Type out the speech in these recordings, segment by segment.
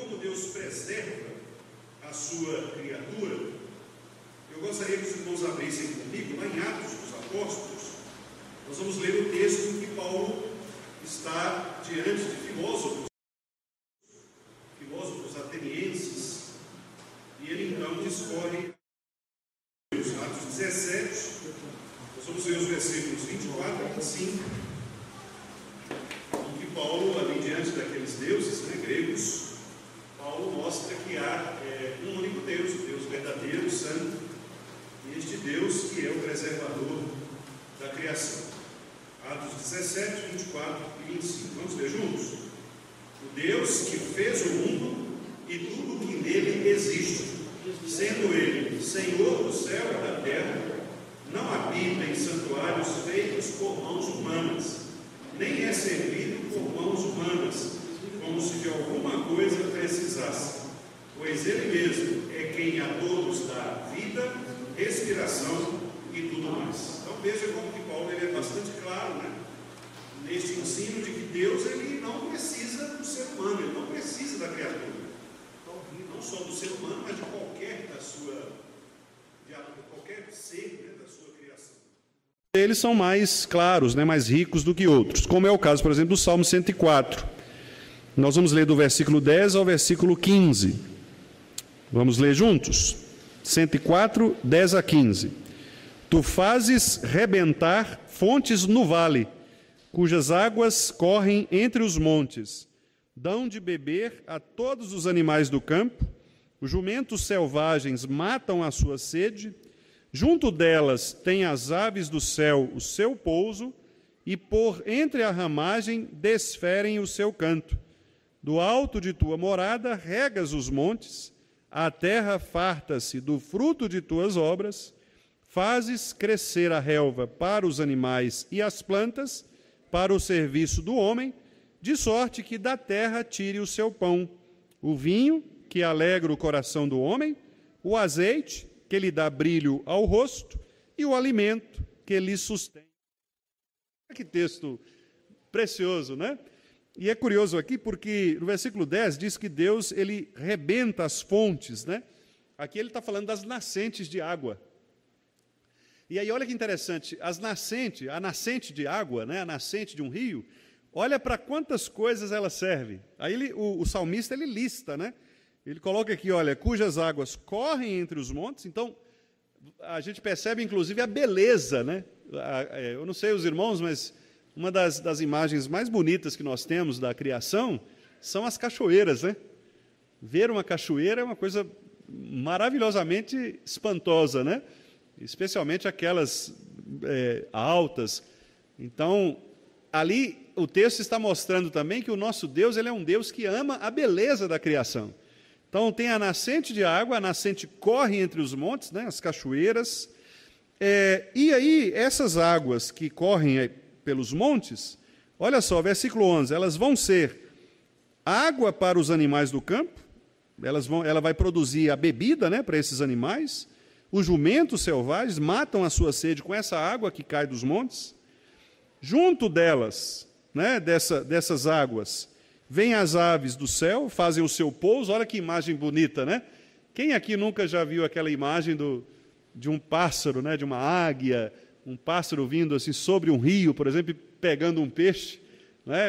como Deus preserva a sua criatura, eu gostaria que os irmãos abrissem comigo lá em Atos dos Apóstolos. Nós vamos ler o texto em que Paulo está diante de filósofos atenienses, e ele então discorre Atos 17, nós vamos ler os versículos 24 a 25, em que Paulo, ali diante daqueles deuses, gregos, Paulo mostra que há um único Deus, o Deus verdadeiro, santo, e este Deus que é o preservador da criação. Atos 17, 24 e 25. Vamos ler juntos? O Deus que fez o mundo e tudo o que nele existe, sendo ele Senhor do céu e da terra, não habita em santuários feitos por mãos humanas, nem é servido por mãos humanas, como se de alguma coisa precisasse, pois ele mesmo é quem a todos dá vida, respiração e tudo mais. Então veja como que Paulo ele é bastante claro, neste ensino de que Deus ele não precisa do ser humano, ele não precisa da criatura, não só do ser humano, mas de qualquer ser, da sua criação. Eles são mais claros, mais ricos do que outros, como é o caso, por exemplo, do Salmo 104. Nós vamos ler do versículo 10 ao versículo 15. Vamos ler juntos? 104, 10 a 15. Tu fazes rebentar fontes no vale, cujas águas correm entre os montes. Dão de beber a todos os animais do campo, os jumentos selvagens matam a sua sede, junto delas tem as aves do céu o seu pouso, e por entre a ramagem desferem o seu canto. Do alto de tua morada regas os montes, a terra farta-se do fruto de tuas obras, fazes crescer a relva para os animais e as plantas, para o serviço do homem, de sorte que da terra tire o seu pão, o vinho, que alegra o coração do homem, o azeite, que lhe dá brilho ao rosto, e o alimento, que lhe sustém. Que texto precioso, E é curioso aqui porque no versículo 10 diz que Deus ele rebenta as fontes, Aqui ele está falando das nascentes de água. E aí olha que interessante, a nascente de água, a nascente de um rio, olha para quantas coisas ela serve. Aí o salmista ele lista, Ele coloca aqui, olha, cujas águas correm entre os montes. Então a gente percebe inclusive a beleza, Eu não sei os irmãos, mas uma das imagens mais bonitas que nós temos da criação são as cachoeiras, Ver uma cachoeira é uma coisa maravilhosamente espantosa, Especialmente aquelas altas. Então, ali o texto está mostrando também que o nosso Deus ele é um Deus que ama a beleza da criação. Então, tem a nascente de água, a nascente corre entre os montes, as cachoeiras. E aí, essas águas que correm pelos montes, olha só, versículo 11, elas vão ser água para os animais do campo, ela vai produzir a bebida para esses animais. Os jumentos selvagens matam a sua sede com essa água que cai dos montes. Junto delas, dessas águas, vêm as aves do céu, fazem o seu pouso. Olha que imagem bonita, Quem aqui nunca já viu aquela imagem de um pássaro, de uma águia, um pássaro vindo assim sobre um rio, por exemplo, pegando um peixe,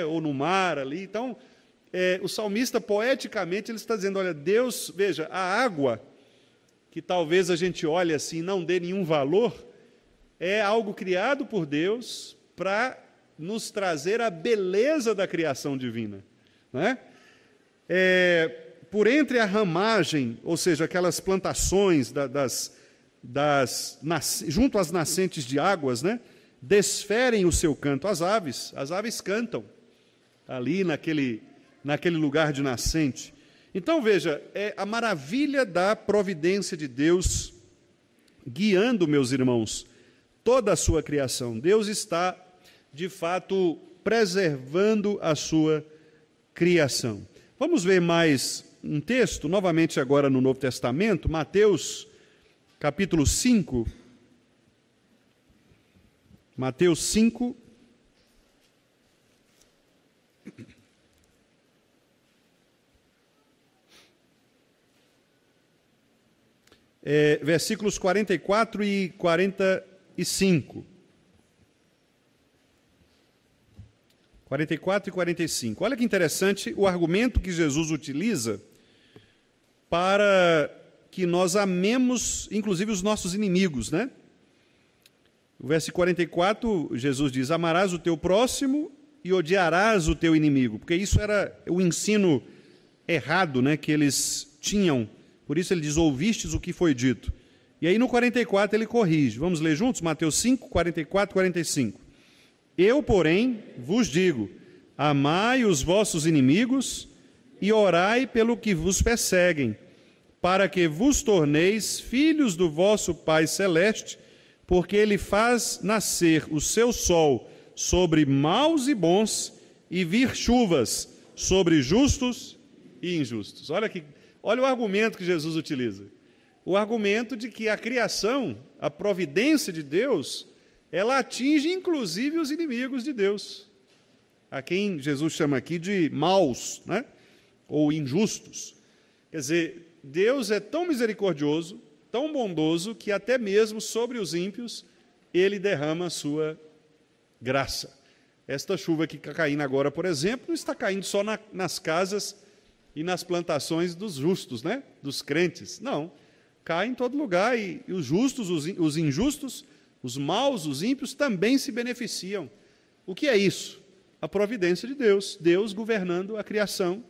ou no mar ali? Então, o salmista, poeticamente, ele está dizendo, olha, Deus, veja, a água, que talvez a gente olhe assim e não dê nenhum valor, é algo criado por Deus para nos trazer a beleza da criação divina. Por entre a ramagem, ou seja, aquelas plantações junto às nascentes de águas, desferem o seu canto. As aves cantam ali naquele lugar de nascente. Então, veja, é a maravilha da providência de Deus guiando, meus irmãos, toda a sua criação. Deus está, de fato, preservando a sua criação. Vamos ver mais um texto, novamente agora no Novo Testamento, Mateus, capítulo 5. Mateus 5. versículos 44 e 45. 44 e 45. Olha que interessante o argumento que Jesus utiliza para que nós amemos, inclusive, os nossos inimigos, né? O verso 44, Jesus diz: amarás o teu próximo e odiarás o teu inimigo, porque isso era o ensino errado, né, que eles tinham. Por isso ele diz: ouvistes o que foi dito. E aí no 44 ele corrige. Vamos ler juntos? Mateus 5, 44, 45. Eu, porém, vos digo: amai os vossos inimigos e orai pelo que vos perseguem, para que vos torneis filhos do vosso Pai Celeste, porque ele faz nascer o seu sol sobre maus e bons e vir chuvas sobre justos e injustos. Olha o argumento que Jesus utiliza. O argumento de que a criação, a providência de Deus, ela atinge inclusive os inimigos de Deus, a quem Jesus chama aqui de maus, né? Ou injustos. Quer dizer, Deus é tão misericordioso, tão bondoso, que até mesmo sobre os ímpios ele derrama a sua graça. Esta chuva que está caindo agora, por exemplo, não está caindo só nas casas e nas plantações dos justos, né? Dos crentes. Não, cai em todo lugar, e os justos, os injustos, os maus, os ímpios também se beneficiam. O que é isso? A providência de Deus, Deus governando a criação.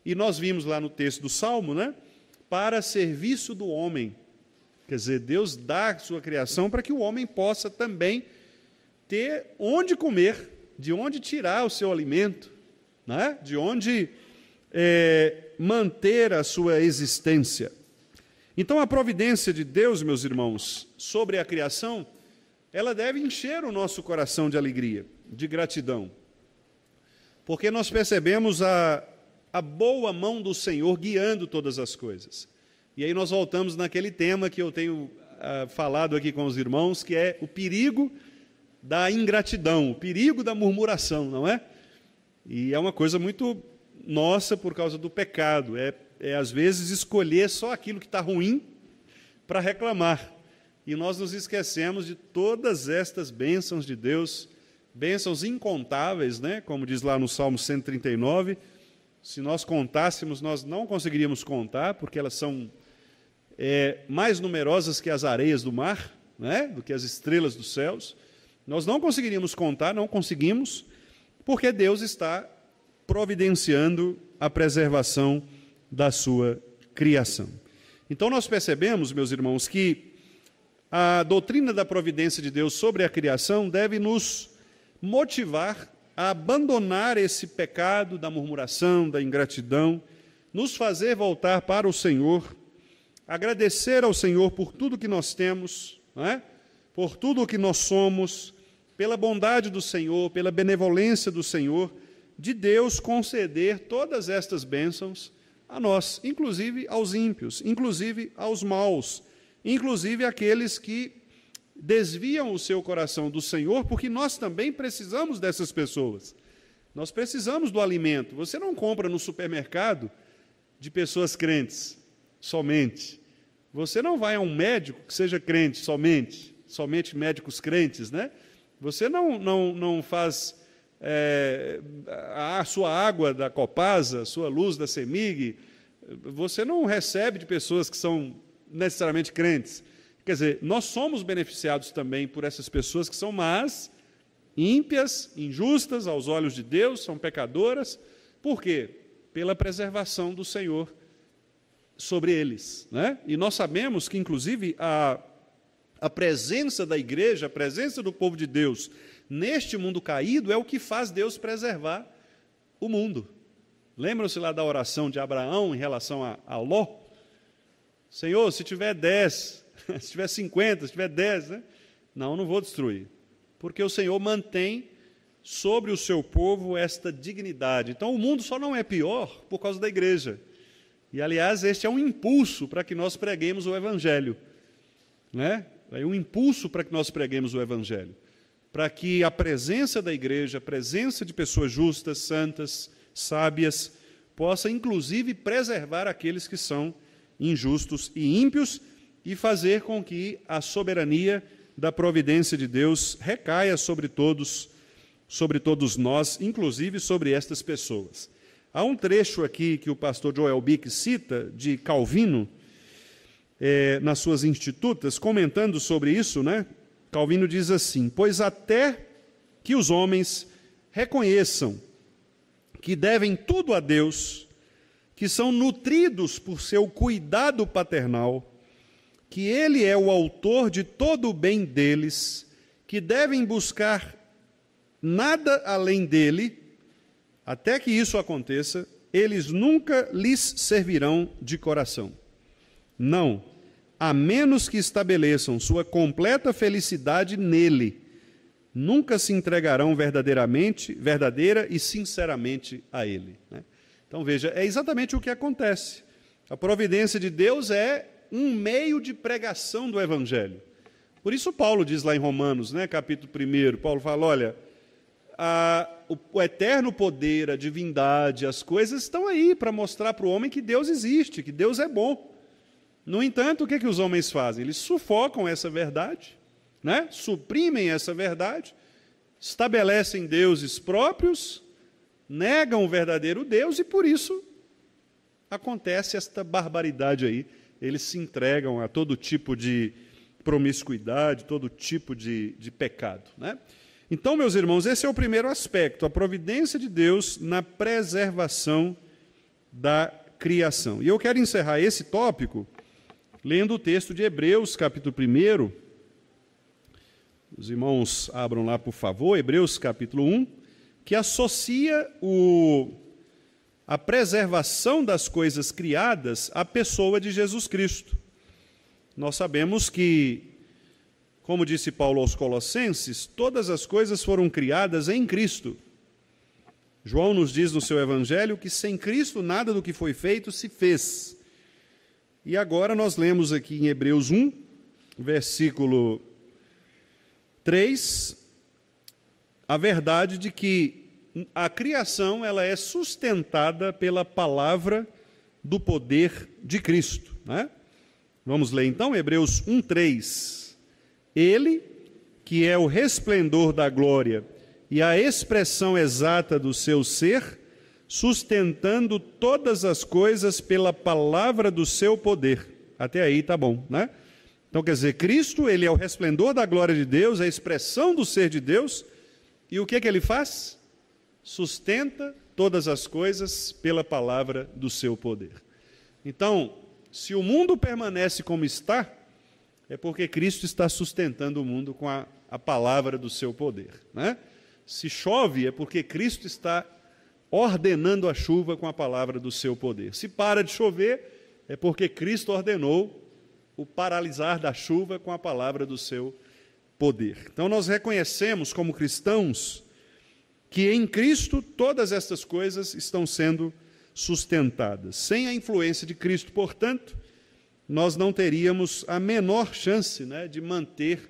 E nós vimos lá no texto do Salmo, né? Para serviço do homem. Quer dizer, Deus dá a sua criação para que o homem possa também ter onde comer, de onde tirar o seu alimento, né? De onde manter a sua existência. Então, a providência de Deus, meus irmãos, sobre a criação, ela deve encher o nosso coração de alegria, de gratidão, porque nós percebemos a boa mão do Senhor guiando todas as coisas. E aí nós voltamos naquele tema que eu tenho falado aqui com os irmãos, que é o perigo da ingratidão, o perigo da murmuração, não é? E é uma coisa muito nossa por causa do pecado, às vezes escolher só aquilo que está ruim para reclamar. E nós nos esquecemos de todas estas bênçãos de Deus, bênçãos incontáveis, né? Como diz lá no Salmo 139, se nós contássemos, nós não conseguiríamos contar, porque elas são mais numerosas que as areias do mar, né? Do que as estrelas dos céus. Nós não conseguiríamos contar, não conseguimos, porque Deus está providenciando a preservação da sua criação. Então nós percebemos, meus irmãos, que a doutrina da providência de Deus sobre a criação deve nos motivar a abandonar esse pecado da murmuração, da ingratidão, nos fazer voltar para o Senhor, agradecer ao Senhor por tudo que nós temos, não é? Por tudo o que nós somos, pela bondade do Senhor, pela benevolência do Senhor, de Deus conceder todas estas bênçãos a nós, inclusive aos ímpios, inclusive aos maus, inclusive aqueles que desviam o seu coração do Senhor, porque nós também precisamos dessas pessoas. Nós precisamos do alimento. Você não compra no supermercado de pessoas crentes somente. Você não vai a um médico que seja crente somente médicos crentes, né? Você não faz a sua água da Copasa, a sua luz da CEMIG, você não recebe de pessoas que são necessariamente crentes. Quer dizer, nós somos beneficiados também por essas pessoas que são más, ímpias, injustas aos olhos de Deus, são pecadoras. Por quê? Pela preservação do Senhor sobre eles, né? E nós sabemos que, inclusive, a presença da igreja, a presença do povo de Deus neste mundo caído é o que faz Deus preservar o mundo. Lembram-se lá da oração de Abraão em relação a Ló? Senhor, se tiver 10, se tiver 50, se tiver 10, né? Não vou destruir. Porque o Senhor mantém sobre o seu povo esta dignidade. Então, o mundo só não é pior por causa da igreja. E, aliás, este é um impulso para que nós preguemos o Evangelho, né? É um impulso para que nós preguemos o Evangelho, para que a presença da igreja, a presença de pessoas justas, santas, sábias, possa, inclusive, preservar aqueles que são injustos e ímpios, e fazer com que a soberania da providência de Deus recaia sobre todos nós, inclusive sobre estas pessoas. Há um trecho aqui que o pastor Joel Bick cita, de Calvino, nas suas Institutas, comentando sobre isso, né? Calvino diz assim: pois até que os homens reconheçam que devem tudo a Deus, que são nutridos por seu cuidado paternal, que Ele é o autor de todo o bem deles, que devem buscar nada além dele, até que isso aconteça, eles nunca lhes servirão de coração. Não, a menos que estabeleçam sua completa felicidade nele, nunca se entregarão verdadeira e sinceramente a ele. Então veja, é exatamente o que acontece. A providência de Deus é um meio de pregação do Evangelho. Por isso Paulo diz lá em Romanos, capítulo 1, Paulo fala, olha, o eterno poder, a divindade, as coisas estão aí para mostrar para o homem que Deus existe, que Deus é bom. No entanto, o que os homens fazem? Eles sufocam essa verdade, suprimem essa verdade, estabelecem deuses próprios, negam o verdadeiro Deus e por isso acontece esta barbaridade aí. Eles se entregam a todo tipo de promiscuidade, todo tipo de pecado. Então, meus irmãos, esse é o primeiro aspecto, a providência de Deus na preservação da criação. E eu quero encerrar esse tópico lendo o texto de Hebreus, capítulo 1. Os irmãos abram lá, por favor, Hebreus, capítulo 1, que associa a preservação das coisas criadas à pessoa de Jesus Cristo. Nós sabemos que, como disse Paulo aos Colossenses, todas as coisas foram criadas em Cristo. João nos diz no seu Evangelho que sem Cristo nada do que foi feito se fez. E agora nós lemos aqui em Hebreus 1, versículo 3, a verdade de que a criação ela é sustentada pela palavra do poder de Cristo. Vamos ler então Hebreus 1:3. Ele, que é o resplendor da glória e a expressão exata do seu ser, sustentando todas as coisas pela palavra do seu poder. Até aí tá bom, Então quer dizer, Cristo, ele é o resplendor da glória de Deus, a expressão do ser de Deus, e o que ele faz? Sustenta todas as coisas pela palavra do seu poder. Então, se o mundo permanece como está, é porque Cristo está sustentando o mundo com a palavra do seu poder. Se chove, é porque Cristo está ordenando a chuva com a palavra do seu poder. Se para de chover, é porque Cristo ordenou o paralisar da chuva com a palavra do seu poder. Então nós reconhecemos como cristãos que em Cristo todas estas coisas estão sendo sustentadas. Sem a influência de Cristo, portanto, nós não teríamos a menor chance de manter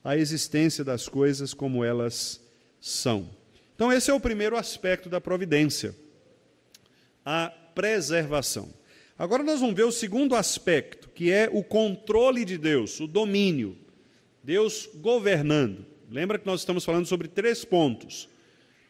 a existência das coisas como elas são. Então esse é o primeiro aspecto da providência, a preservação. Agora nós vamos ver o segundo aspecto, que é o controle de Deus, o domínio. Deus governando. Lembra que nós estamos falando sobre 3 pontos.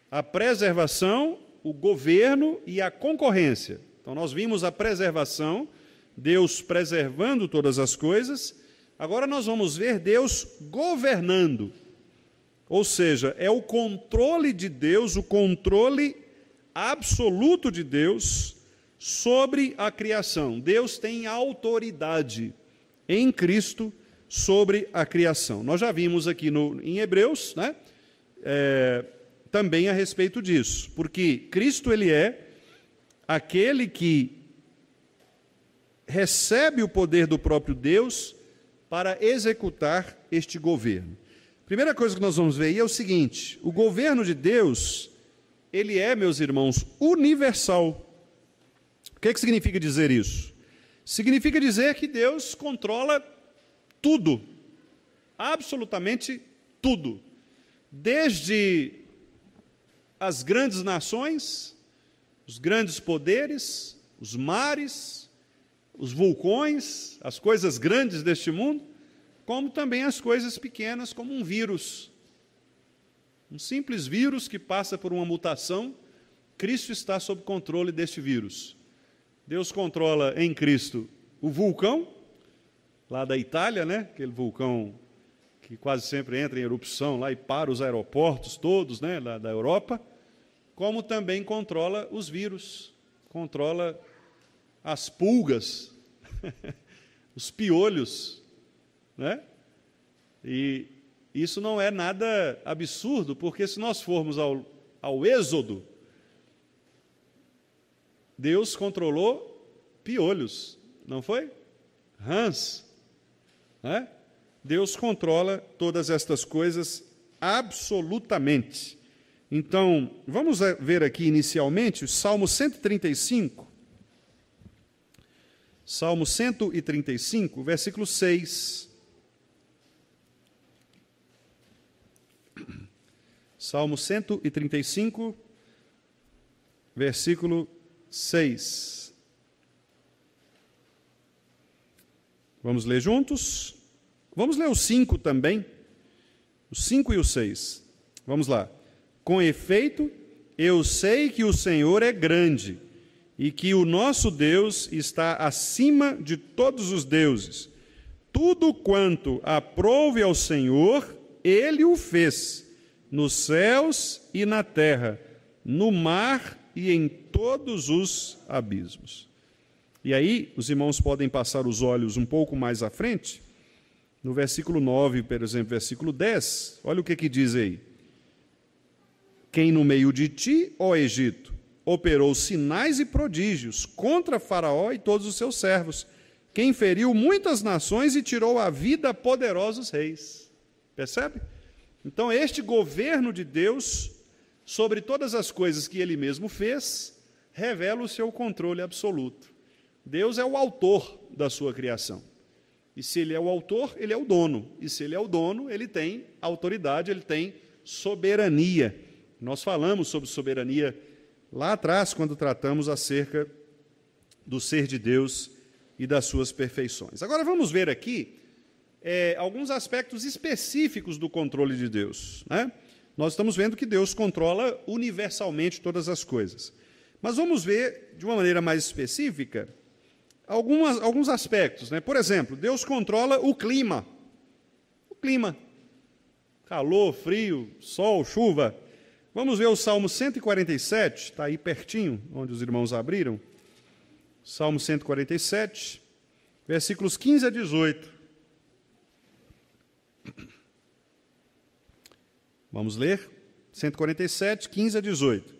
A preservação, o governo e a concorrência. Então nós vimos a preservação, Deus preservando todas as coisas. Agora nós vamos ver Deus governando. Ou seja, é o controle de Deus, o controle absoluto de Deus sobre a criação. Deus tem autoridade em Cristo sobre a criação. Nós já vimos aqui em Hebreus, também a respeito disso, porque Cristo ele é aquele que recebe o poder do próprio Deus para executar este governo. Primeira coisa que nós vamos ver aí é o seguinte: o governo de Deus, ele é, meus irmãos, universal. O que significa dizer isso? Significa dizer que Deus controla tudo, absolutamente tudo, desde as grandes nações, os grandes poderes, os mares, os vulcões, as coisas grandes deste mundo, como também as coisas pequenas, como um vírus. Um simples vírus que passa por uma mutação, Cristo está sob controle deste vírus. Deus controla em Cristo o vulcão, lá da Itália, né? Aquele vulcão que quase sempre entra em erupção lá e para os aeroportos todos, né? Lá da Europa, como também controla os vírus, controla as pulgas, os piolhos, né? E isso não é nada absurdo, porque se nós formos ao Êxodo, Deus controlou piolhos, não foi? Rãs, né? Deus controla todas estas coisas absolutamente. Então, vamos ver aqui inicialmente o Salmo 135. Salmo 135, versículo 6. Salmo 135, versículo 6. Vamos ler juntos? Vamos ler o 5 também. O 5 e o 6. Vamos lá. Com efeito, eu sei que o Senhor é grande e que o nosso Deus está acima de todos os deuses. Tudo quanto aprouve ao Senhor, Ele o fez, nos céus e na terra, no mar e em todos os abismos. E aí, os irmãos podem passar os olhos um pouco mais à frente, no versículo 9, por exemplo, versículo 10, olha o que diz aí. Quem no meio de ti, ó Egito, operou sinais e prodígios contra Faraó e todos os seus servos, quem feriu muitas nações e tirou a vida a poderosos reis. Percebe? Então, este governo de Deus sobre todas as coisas que Ele mesmo fez, revela o seu controle absoluto. Deus é o autor da sua criação. E se Ele é o autor, Ele é o dono. E se Ele é o dono, Ele tem autoridade, Ele tem soberania. Nós falamos sobre soberania lá atrás, quando tratamos acerca do ser de Deus e das suas perfeições. Agora vamos ver aqui alguns aspectos específicos do controle de Deus, né? Nós estamos vendo que Deus controla universalmente todas as coisas. Mas vamos ver, de uma maneira mais específica, alguns aspectos, né? Por exemplo, Deus controla o clima. O clima. Calor, frio, sol, chuva. Vamos ver o Salmo 147, está aí pertinho, onde os irmãos abriram. Salmo 147, versículos 15 a 18. Vamos ler? 147, 15 a 18.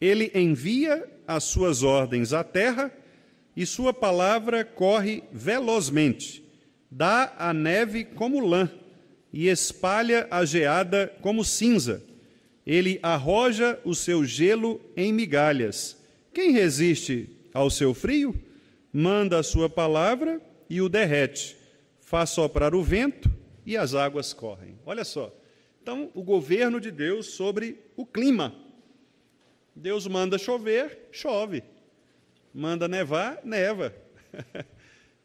Ele envia as suas ordens à terra e sua palavra corre velozmente. Dá a neve como lã e espalha a geada como cinza. Ele arroja o seu gelo em migalhas. Quem resiste ao seu frio? Manda a sua palavra e o derrete. Faz soprar o vento e as águas correm. Olha só. Então, o governo de Deus sobre o clima. Deus manda chover, chove. Manda nevar, neva.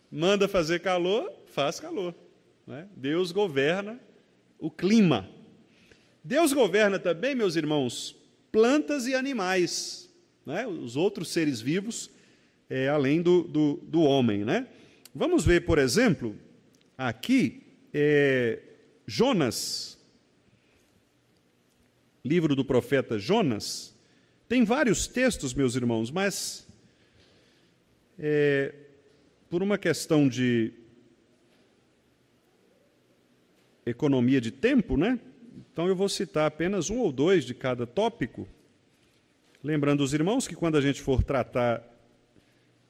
Manda fazer calor, faz calor. Né? Deus governa o clima. Deus governa também, meus irmãos, plantas e animais, né? Os outros seres vivos, além do homem. Né? Vamos ver, por exemplo, aqui, Jonas, livro do profeta Jonas. Tem vários textos, meus irmãos, mas por uma questão de economia de tempo, né? Então eu vou citar apenas um ou dois de cada tópico, lembrando os irmãos que quando a gente for tratar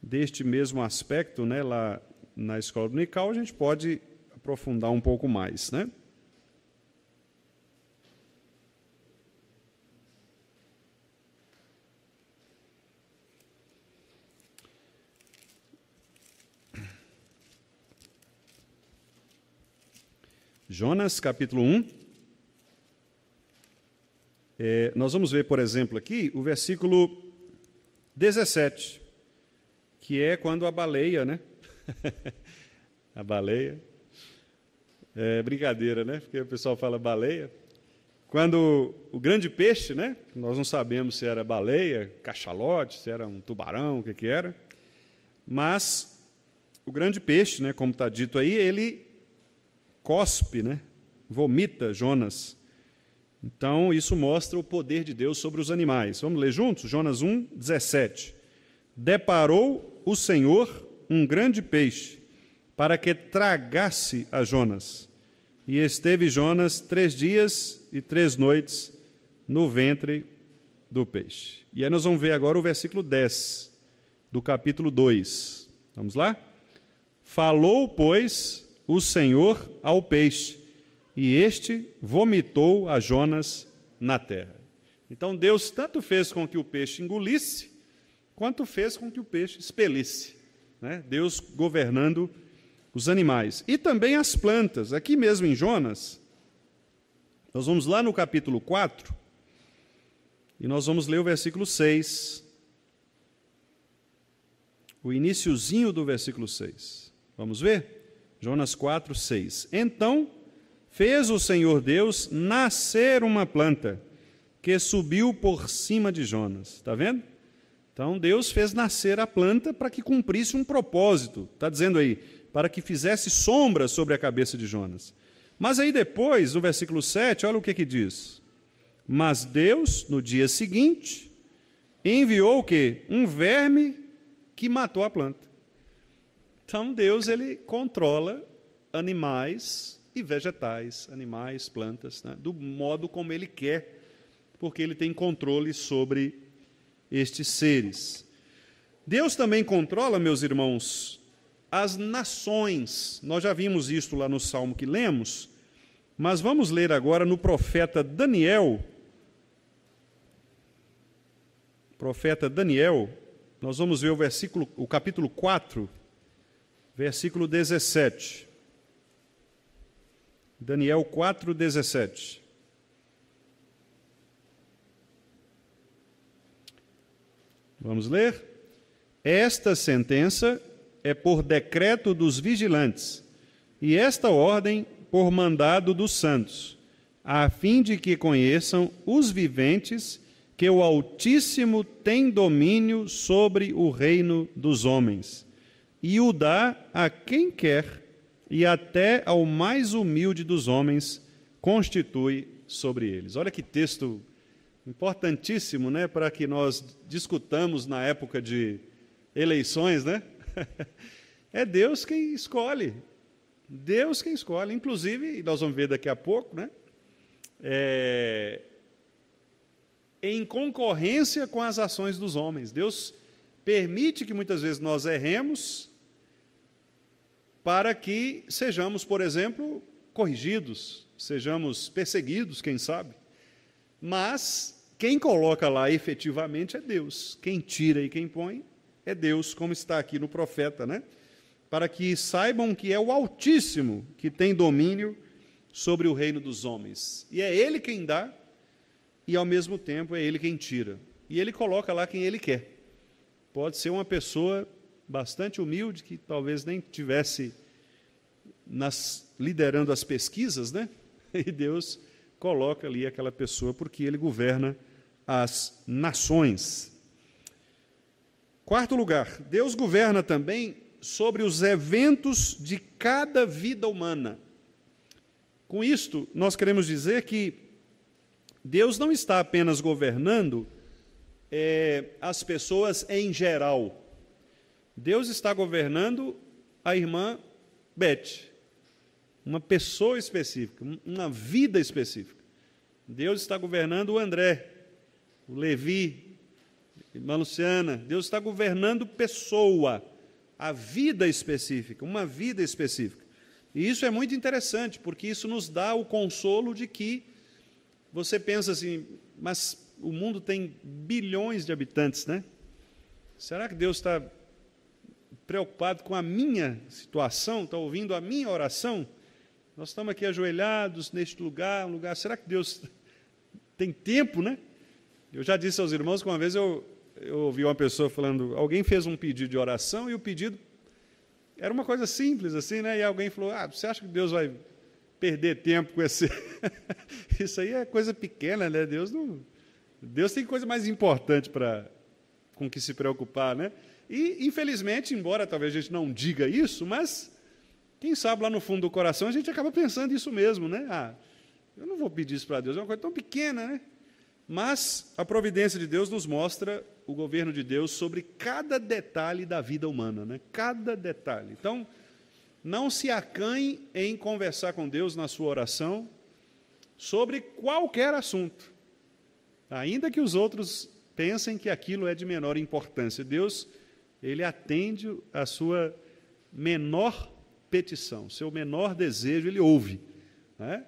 deste mesmo aspecto, né, lá na escola dominical, a gente pode aprofundar um pouco mais, né? Jonas, capítulo 1. Nós vamos ver, por exemplo, aqui o versículo 17, que é quando a baleia, né, A baleia. É brincadeira, né? Porque o pessoal fala baleia. Quando o grande peixe, né? Nós não sabemos se era baleia, cachalote, se era um tubarão, o que era. Mas o grande peixe, né? Como está dito aí, ele cospe, né? Vomita Jonas. Então, isso mostra o poder de Deus sobre os animais. Vamos ler juntos? Jonas 1, 17. Deparou o Senhor um grande peixe, para que tragasse a Jonas. E esteve Jonas 3 dias e 3 noites no ventre do peixe. E aí nós vamos ver agora o versículo 10 do capítulo 2. Vamos lá? Falou, pois, o Senhor ao peixe, e este vomitou a Jonas na terra. Então Deus tanto fez com que o peixe engolisse, quanto fez com que o peixe expelisse, né? Deus governando os animais. E também as plantas. Aqui mesmo em Jonas, nós vamos lá no capítulo 4, e nós vamos ler o versículo 6. O iniciozinho do versículo 6. Vamos ver? Jonas 4, 6. Então fez o Senhor Deus nascer uma planta que subiu por cima de Jonas. Está vendo? Então Deus fez nascer a planta para que cumprisse um propósito. Está dizendo aí, para que fizesse sombra sobre a cabeça de Jonas. Mas aí depois, no versículo 7, olha o que diz. Mas Deus, no dia seguinte, enviou o quê? Um verme que matou a planta. Então Deus, ele controla animais e vegetais, animais, plantas, né, do modo como ele quer, porque ele tem controle sobre estes seres. Deus também controla, meus irmãos, as nações. Nós já vimos isto lá no Salmo que lemos, mas vamos ler agora no profeta Daniel. Profeta Daniel, nós vamos ver o capítulo 4, versículo 17. Daniel 4, 17. Vamos ler? Esta sentença é por decreto dos vigilantes, e esta ordem por mandado dos santos, a fim de que conheçam os viventes que o Altíssimo tem domínio sobre o reino dos homens, e o dá a quem quer, e até ao mais humilde dos homens constitui sobre eles. Olha que texto importantíssimo, né, para que nós discutamos na época de eleições, né? É Deus quem escolhe. Deus quem escolhe. Inclusive, nós vamos ver daqui a pouco, né? Em concorrência com as ações dos homens. Deus permite que muitas vezes nós erremos para que sejamos, por exemplo, corrigidos, sejamos perseguidos, quem sabe. Mas quem coloca lá efetivamente é Deus. Quem tira e quem põe é Deus, como está aqui no profeta, né? Para que saibam que é o Altíssimo que tem domínio sobre o reino dos homens. E é Ele quem dá, e ao mesmo tempo é Ele quem tira. E Ele coloca lá quem Ele quer. Pode ser uma pessoa bastante humilde, que talvez nem tivesse liderando as pesquisas, né? E Deus coloca ali aquela pessoa porque Ele governa as nações. Quarto lugar, Deus governa também sobre os eventos de cada vida humana. Com isto, nós queremos dizer que Deus não está apenas governando as pessoas em geral. Deus está governando a irmã Beth, uma pessoa específica, uma vida específica. Deus está governando o André, o Levi, a irmã Luciana. Deus está governando pessoa, a vida específica, uma vida específica. E isso é muito interessante, porque isso nos dá o consolo de que você pensa assim, mas o mundo tem bilhões de habitantes, né? Será que Deus está preocupado com a minha situação? Está ouvindo a minha oração? Nós estamos aqui ajoelhados neste lugar, será que Deus tem tempo, né? Eu já disse aos irmãos que uma vez eu ouvi uma pessoa falando, alguém fez um pedido de oração e o pedido Era uma coisa simples assim, né? E alguém falou, você acha que Deus vai perder tempo com esse... Isso aí é coisa pequena, né? Deus tem coisa mais importante com que se preocupar, né? E, infelizmente, embora talvez a gente não diga isso, mas, quem sabe lá no fundo do coração a gente acaba pensando isso mesmo, né? Eu não vou pedir isso para Deus, é uma coisa tão pequena, né? Mas a providência de Deus nos mostra o governo de Deus sobre cada detalhe da vida humana, né? Cada detalhe. Então, não se acanhe em conversar com Deus na sua oração sobre qualquer assunto, ainda que os outros pensem que aquilo é de menor importância. Deus, Ele atende a sua menor petição, seu menor desejo, Ele ouve, né?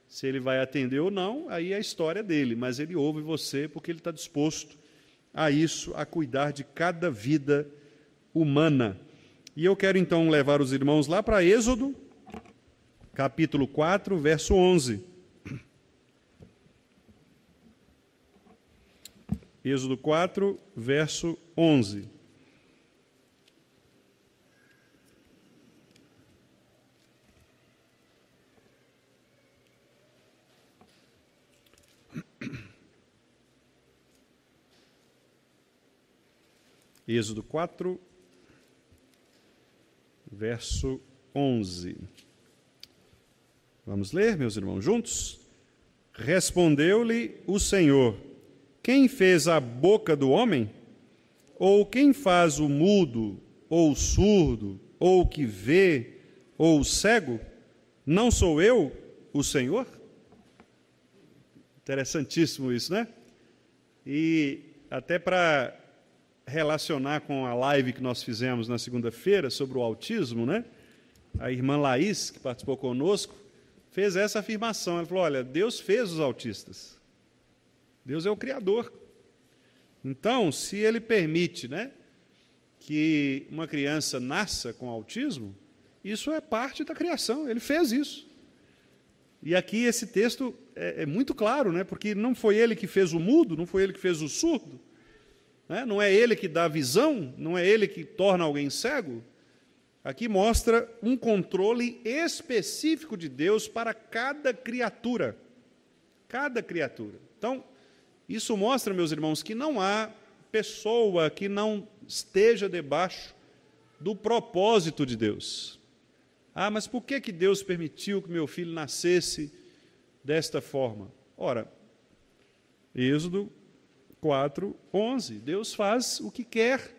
Se Ele vai atender ou não, aí é a história dele, mas Ele ouve você porque Ele está disposto a isso, a cuidar de cada vida humana. E eu quero então levar os irmãos lá para Êxodo, capítulo 4, verso 11. Êxodo 4, verso 11. Êxodo 4, verso 11. Vamos ler, meus irmãos, juntos? Respondeu-lhe o Senhor: quem fez a boca do homem? Ou quem faz o mudo, ou o surdo, ou o que vê, ou o cego? Não sou eu, o Senhor? Interessantíssimo isso, né? E até para relacionar com a live que nós fizemos na segunda-feira sobre o autismo, né? A irmã Laís, que participou conosco, fez essa afirmação. Ela falou, olha, Deus fez os autistas. Deus é o Criador. Então, se Ele permite, né, que uma criança nasça com autismo, isso é parte da criação, Ele fez isso. E aqui esse texto é muito claro, né, porque não foi Ele que fez o mudo, não foi Ele que fez o surdo, né, não é Ele que dá visão, não é Ele que torna alguém cego. Aqui mostra um controle específico de Deus para cada criatura. Cada criatura. Então, isso mostra, meus irmãos, que não há pessoa que não esteja debaixo do propósito de Deus. Mas por que Deus permitiu que meu filho nascesse desta forma? Ora, Êxodo 4, 11. Deus faz o que quer.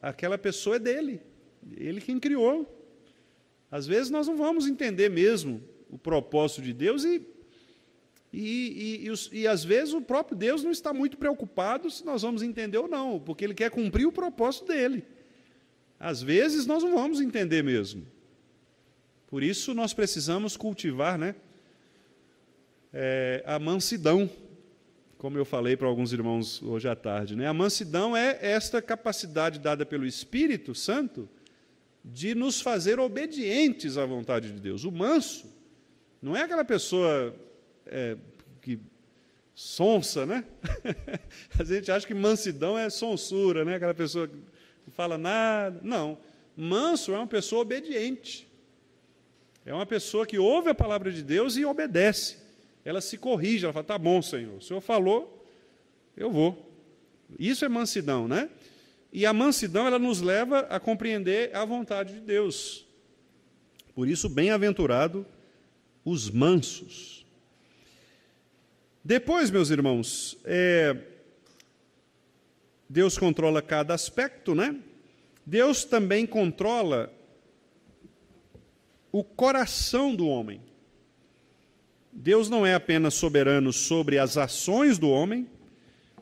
Aquela pessoa é dele. Ele quem criou. Às vezes nós não vamos entender mesmo o propósito de Deus e às vezes o próprio Deus não está muito preocupado se nós vamos entender ou não, porque Ele quer cumprir o propósito dele. Às vezes nós não vamos entender mesmo. Por isso nós precisamos cultivar, né, a mansidão, como eu falei para alguns irmãos hoje à tarde, né? A mansidão é esta capacidade dada pelo Espírito Santo de nos fazer obedientes à vontade de Deus. O manso não é aquela pessoa que sonsa, né? A gente acha que mansidão é sonsura, né? Aquela pessoa que não fala nada. Não. Manso é uma pessoa obediente. É uma pessoa que ouve a palavra de Deus e obedece. Ela se corrige, ela fala, tá bom, Senhor, o Senhor falou, eu vou. Isso é mansidão, né? E a mansidão, ela nos leva a compreender a vontade de Deus. Por isso, bem-aventurado os mansos. Depois, meus irmãos, Deus controla cada aspecto, né? Deus também controla o coração do homem. Deus não é apenas soberano sobre as ações do homem,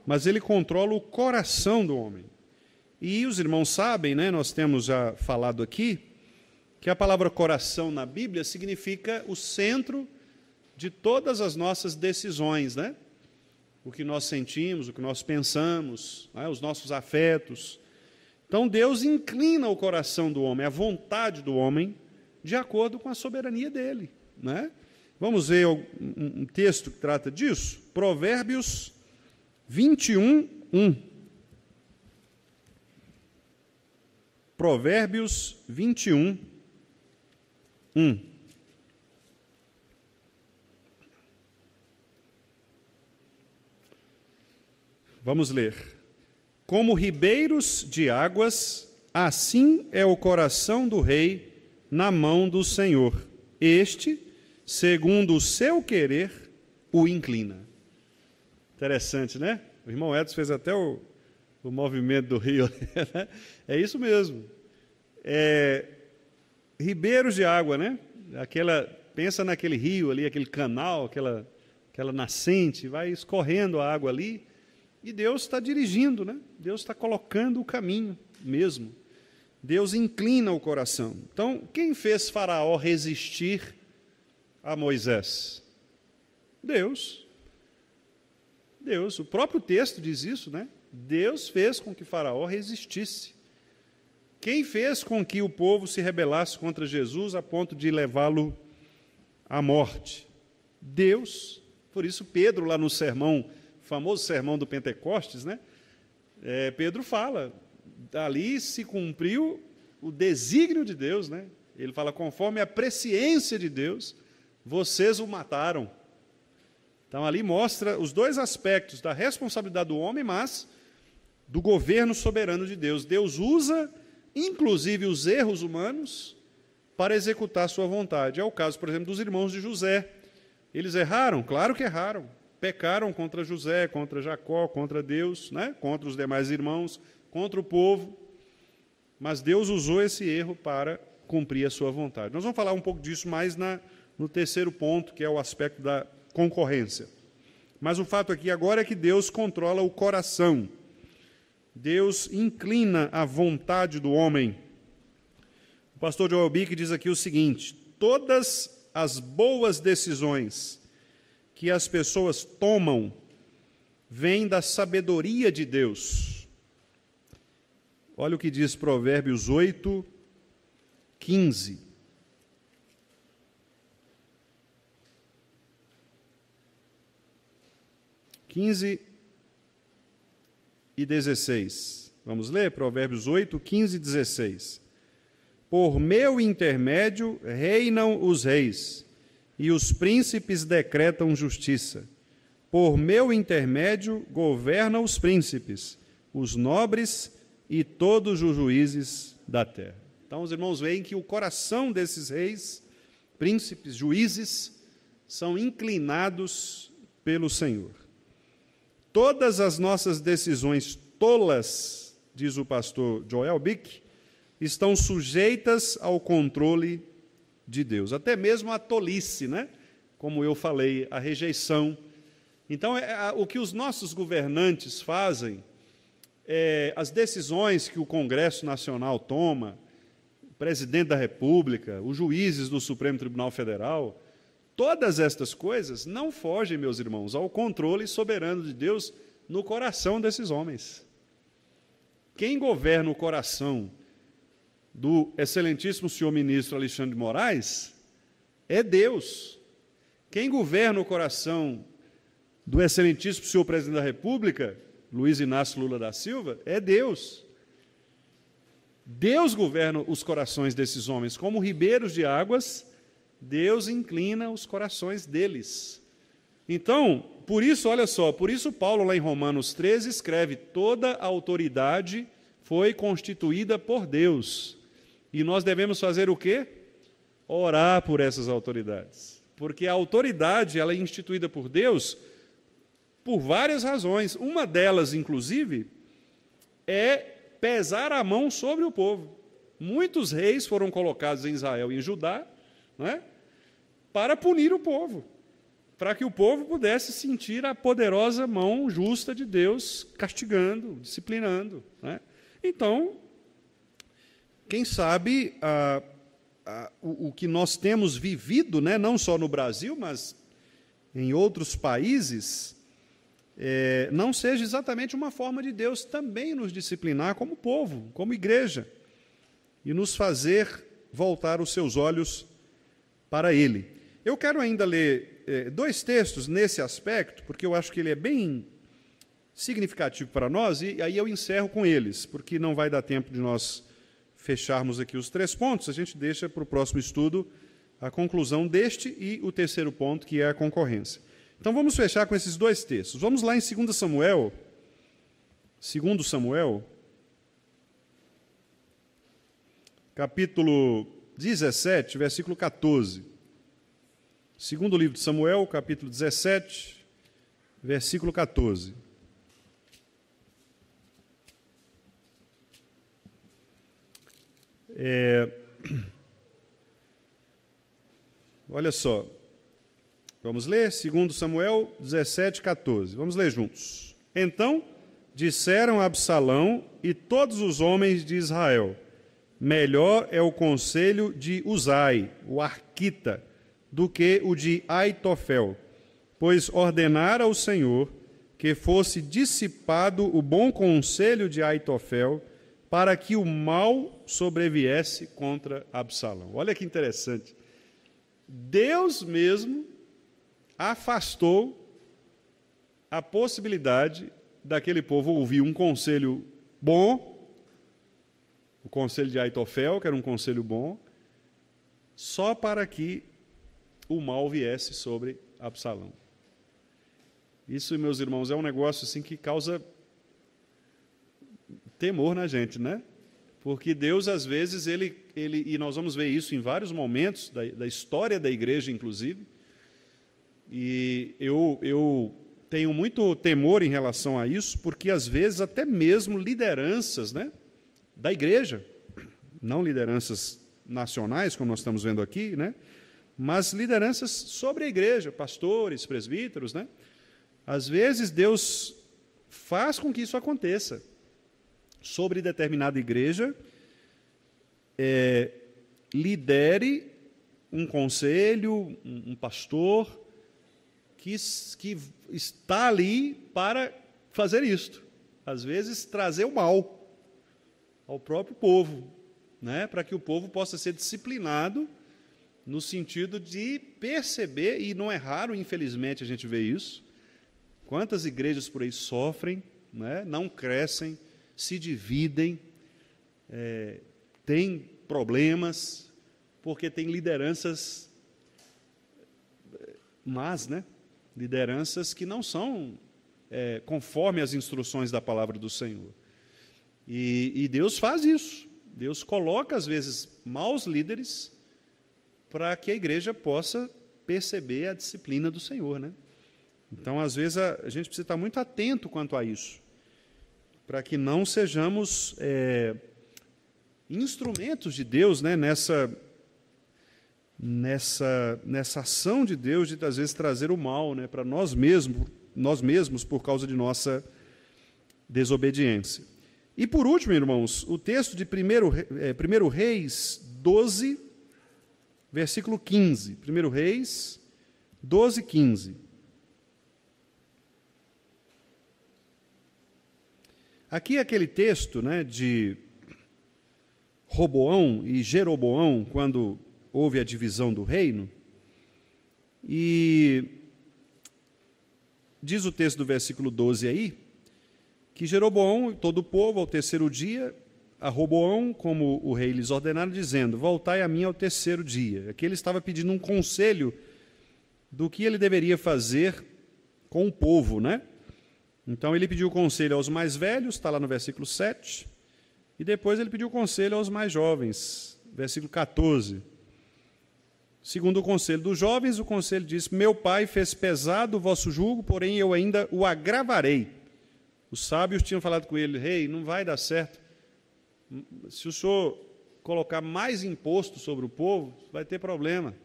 mas Ele controla o coração do homem. E os irmãos sabem, né, nós temos já falado aqui, que a palavra coração na Bíblia significa o centro de todas as nossas decisões, né? O que nós sentimos, o que nós pensamos, né, os nossos afetos. Então Deus inclina o coração do homem, a vontade do homem, de acordo com a soberania dele, né? Vamos ver um texto que trata disso? Provérbios 21, 1. Provérbios 21, 1. Vamos ler. Como ribeiros de águas, assim é o coração do rei na mão do Senhor. Este, segundo o seu querer, o inclina. Interessante, né? O irmão Edson fez até o movimento do rio. É isso mesmo. Ribeiros de água, né? Pensa naquele rio ali, aquele canal, aquela nascente, vai escorrendo a água ali, e Deus está dirigindo, né? Deus está colocando o caminho mesmo. Deus inclina o coração. Então, quem fez Faraó resistir a Moisés? Deus. Deus, o próprio texto diz isso, né? Deus fez com que Faraó resistisse. Quem fez com que o povo se rebelasse contra Jesus a ponto de levá-lo à morte? Deus. Por isso Pedro, lá no sermão, famoso sermão do Pentecostes, né? Pedro fala, ali se cumpriu o desígnio de Deus, né? Ele fala, conforme a presciência de Deus, vocês o mataram. Então, ali mostra os dois aspectos da responsabilidade do homem, mas do governo soberano de Deus. Deus usa, inclusive, os erros humanos para executar sua vontade. É o caso, por exemplo, dos irmãos de José. Eles erraram? Claro que erraram. Pecaram contra José, contra Jacó, contra Deus, né? Contra os demais irmãos, contra o povo. Mas Deus usou esse erro para cumprir a sua vontade. Nós vamos falar um pouco disso mais no terceiro ponto, que é o aspecto da concorrência. Mas o fato aqui agora é que Deus controla o coração. Deus inclina a vontade do homem. O pastor Joel Bick diz aqui o seguinte: todas as boas decisões que as pessoas tomam vêm da sabedoria de Deus. Olha o que diz Provérbios 8, 15. 15 e 16. Vamos ler? Provérbios 8, 15 e 16. Por meu intermédio reinam os reis, e os príncipes decretam justiça. Por meu intermédio governam os príncipes, os nobres e todos os juízes da terra. Então, os irmãos veem que o coração desses reis, príncipes, juízes, são inclinados pelo Senhor. Todas as nossas decisões tolas, diz o pastor Joel Bick, estão sujeitas ao controle de Deus. Até mesmo a tolice, né? Como eu falei, a rejeição. Então, o que os nossos governantes fazem, as decisões que o Congresso Nacional toma, o presidente da República, os juízes do Supremo Tribunal Federal, todas estas coisas não fogem, meus irmãos, ao controle soberano de Deus no coração desses homens. Quem governa o coração do excelentíssimo senhor ministro Alexandre de Moraes é Deus. Quem governa o coração do excelentíssimo senhor presidente da República, Luiz Inácio Lula da Silva, é Deus. Deus governa os corações desses homens. Como ribeiros de águas, Deus inclina os corações deles. Então, por isso, olha só, por isso Paulo, lá em Romanos 13, escreve: toda a autoridade foi constituída por Deus. E nós devemos fazer o quê? Orar por essas autoridades. Porque a autoridade, ela é instituída por Deus por várias razões. Uma delas, inclusive, é pesar a mão sobre o povo. Muitos reis foram colocados em Israel e em Judá, não é? Para punir o povo, para que o povo pudesse sentir a poderosa mão justa de Deus castigando, disciplinando, não é? Então, quem sabe o que nós temos vivido, né, não só no Brasil, mas em outros países, não seja exatamente uma forma de Deus também nos disciplinar como povo, como igreja, e nos fazer voltar os seus olhos para Ele. Eu quero ainda ler dois textos nesse aspecto, porque eu acho que ele é bem significativo para nós, e aí eu encerro com eles, porque não vai dar tempo de nós fecharmos aqui os 3 pontos, a gente deixa para o próximo estudo a conclusão deste e o terceiro ponto, que é a concorrência. Então vamos fechar com esses 2 textos. Vamos lá em 2 Samuel, capítulo 17, versículo 14. Segundo livro de Samuel, capítulo 17, versículo 14. Olha só, vamos ler 2 Samuel 17, 14. Vamos ler juntos. Então disseram a Absalão e todos os homens de Israel: melhor é o conselho de Uzai, o arquita, do que o de Aitofel, pois ordenara o Senhor que fosse dissipado o bom conselho de Aitofel, para que o mal sobreviesse contra Absalão. Olha que interessante. Deus mesmo afastou a possibilidade daquele povo ouvir um conselho bom, o conselho de Aitofel, que era um conselho bom, só para que o mal viesse sobre Absalão. Isso, meus irmãos, é um negócio assim que causa temor na gente, né? Porque Deus, às vezes, e nós vamos ver isso em vários momentos da história da igreja, inclusive, e eu tenho muito temor em relação a isso, porque, às vezes, até mesmo lideranças, né, da igreja, não lideranças nacionais, como nós estamos vendo aqui, né, mas lideranças sobre a igreja, pastores, presbíteros, né, às vezes Deus faz com que isso aconteça sobre determinada igreja, lidere um conselho, um pastor que está ali para fazer isto. Às vezes, trazer o mal ao próprio povo, né? Para que o povo possa ser disciplinado no sentido de perceber, e não é raro, infelizmente, a gente vê isso. Quantas igrejas por aí sofrem, né? Não crescem, se dividem, têm problemas, porque tem lideranças más, né? Lideranças que não são conforme as instruções da palavra do Senhor. E Deus faz isso. Deus coloca, às vezes, maus líderes para que a igreja possa perceber a disciplina do Senhor, né? Então, às vezes, a gente precisa estar muito atento quanto a isso, para que não sejamos instrumentos de Deus, né, nessa ação de Deus de, às vezes, trazer o mal, né, para nós mesmos por causa de nossa desobediência. E, por último, irmãos, o texto de 1 Reis 12, versículo 15. 1 Reis 12, 15. Aqui é aquele texto, né, de Roboão e Jeroboão, quando houve a divisão do reino, e diz o texto do versículo 12 aí, que Jeroboão e todo o povo, ao terceiro dia, a Roboão, como o rei lhes ordenara, dizendo: voltai a mim ao terceiro dia. Aqui ele estava pedindo um conselho do que ele deveria fazer com o povo, né? Então, ele pediu conselho aos mais velhos, está lá no versículo 7, e depois ele pediu conselho aos mais jovens, versículo 14. Segundo o conselho dos jovens, o conselho diz: meu pai fez pesado o vosso jugo, porém eu ainda o agravarei. Os sábios tinham falado com ele: rei, não vai dar certo. Se o senhor colocar mais imposto sobre o povo, vai ter problema.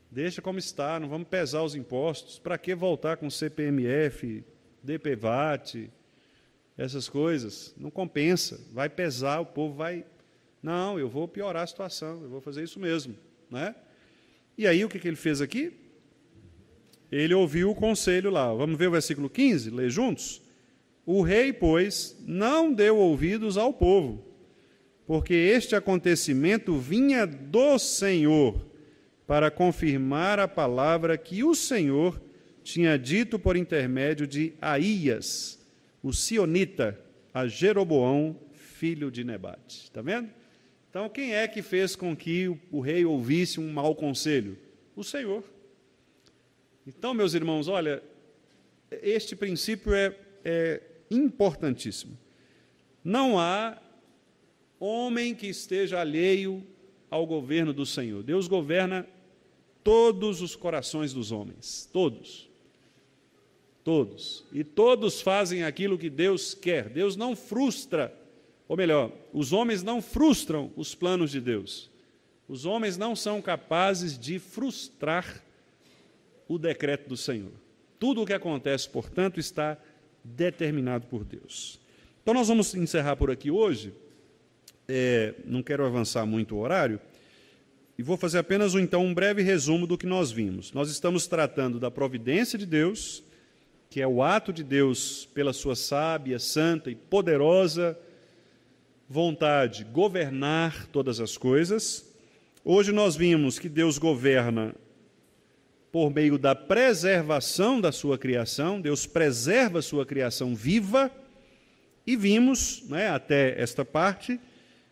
Deixa como está, não vamos pesar os impostos. Para que voltar com CPMF, DPVAT, essas coisas? Não compensa, vai pesar, o povo vai... Não, eu vou piorar a situação, eu vou fazer isso mesmo, né? E aí, o que ele fez aqui? Ele ouviu o conselho lá. Vamos ver o versículo 15, ler juntos? O rei, pois, não deu ouvidos ao povo, porque este acontecimento vinha do Senhor, para confirmar a palavra que o Senhor tinha dito por intermédio de Aías, o sionita, a Jeroboão, filho de Nebate. Está vendo? Então, quem é que fez com que o rei ouvisse um mau conselho? O Senhor. Então, meus irmãos, olha, este princípio é importantíssimo. Não há homem que esteja alheio ao governo do Senhor. Deus governa todos os corações dos homens, todos. Todos. E todos fazem aquilo que Deus quer. Deus não frustra, ou melhor, os homens não frustram os planos de Deus. Os homens não são capazes de frustrar o decreto do Senhor. Tudo o que acontece, portanto, está determinado por Deus. Então, nós vamos encerrar por aqui hoje. Não quero avançar muito o horário, e vou fazer apenas, então, um breve resumo do que nós vimos. Nós estamos tratando da providência de Deus, que é o ato de Deus, pela sua sábia, santa e poderosa vontade, governar todas as coisas. Hoje nós vimos que Deus governa por meio da preservação da sua criação, Deus preserva a sua criação viva, e vimos, até esta parte,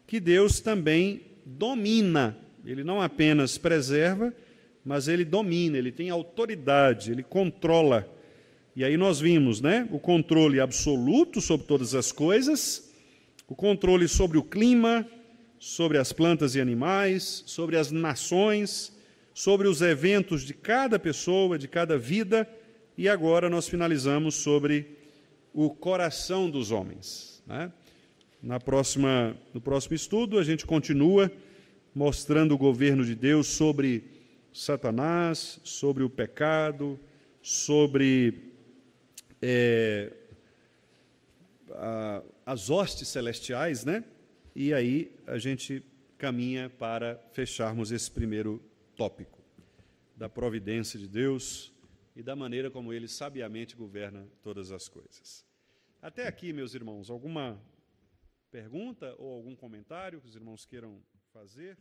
que Deus também domina. Ele não apenas preserva, mas ele domina, ele tem autoridade, ele controla. E aí nós vimos, o controle absoluto sobre todas as coisas, o controle sobre o clima, sobre as plantas e animais, sobre as nações, sobre os eventos de cada pessoa, de cada vida, e agora nós finalizamos sobre o coração dos homens. No próximo estudo, a gente continua mostrando o governo de Deus sobre Satanás, sobre o pecado, sobre as hostes celestiais, E aí a gente caminha para fecharmos esse primeiro tópico da providência de Deus e da maneira como Ele sabiamente governa todas as coisas. Até aqui, meus irmãos, alguma pergunta ou algum comentário que os irmãos queiram fazer?